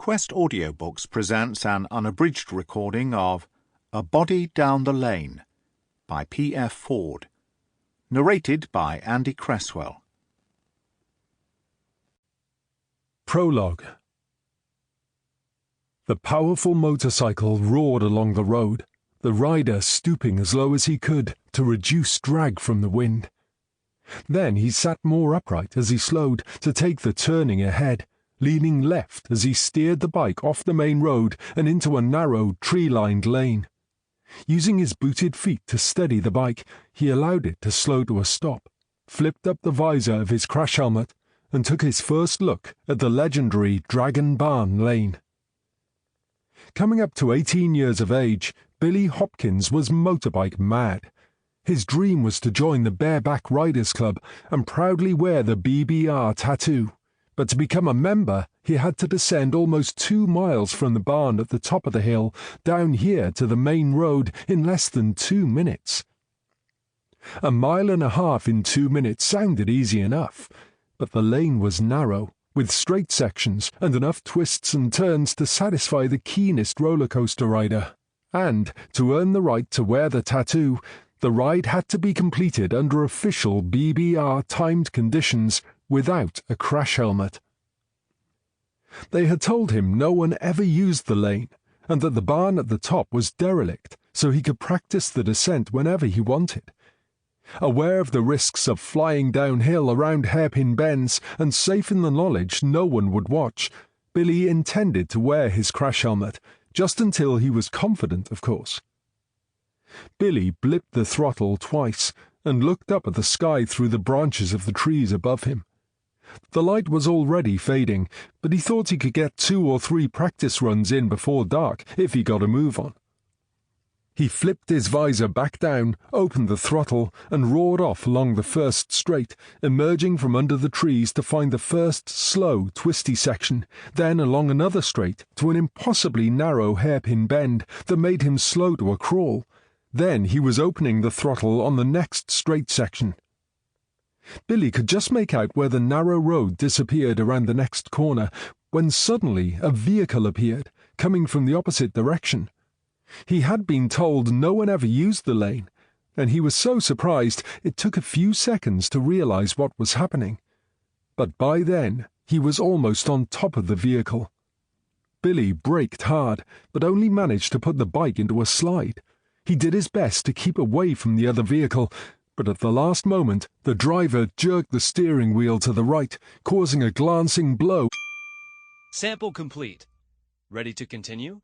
Quest Audiobooks presents an unabridged recording of A Body Down the Lane by P.F. Ford, narrated by Andy Cresswell. Prologue. The powerful motorcycle roared along the road, the rider stooping as low as he could to reduce drag from the wind. Then he sat more upright as he slowed to take the turning ahead, leaning left as he steered the bike off the main road and into a narrow, tree-lined lane. Using his booted feet to steady the bike, he allowed it to slow to a stop, flipped up the visor of his crash helmet, and took his first look at the legendary Dragon Barn Lane. Coming up to 18 years of age, Billy Hopkins was motorbike mad. His dream was to join the Bareback Riders Club and proudly wear the BBR tattoo. But to become a member, he had to descend almost 2 miles from the barn at the top of the hill down here to the main road in less than 2 minutes. 1.5 miles in 2 minutes sounded easy enough, but the lane was narrow, with straight sections and enough twists and turns to satisfy the keenest roller coaster rider. And to earn the right to wear the tattoo, the ride had to be completed under official BBR timed conditions without a crash helmet. They had told him no one ever used the lane, and that the barn at the top was derelict, so he could practice the descent whenever he wanted. Aware of the risks of flying downhill around hairpin bends, and safe in the knowledge no one would watch, Billy intended to wear his crash helmet, just until he was confident, of course. Billy blipped the throttle twice, and looked up at the sky through the branches of the trees above him. The light was already fading, but he thought he could get 2 or 3 practice runs in before dark if he got a move on. He flipped his visor back down, opened the throttle, and roared off along the first straight, emerging from under the trees to find the first slow, twisty section, then along another straight to an impossibly narrow hairpin bend that made him slow to a crawl. Then he was opening the throttle on the next straight section. Billy could just make out where the narrow road disappeared around the next corner, when suddenly a vehicle appeared, coming from the opposite direction. He had been told no one ever used the lane, and he was so surprised it took a few seconds to realize what was happening. But by then, he was almost on top of the vehicle. Billy braked hard, but only managed to put the bike into a slide. He did his best to keep away from the other vehicle, but at the last moment, the driver jerked the steering wheel to the right, causing a glancing blow. Sample complete. Ready to continue?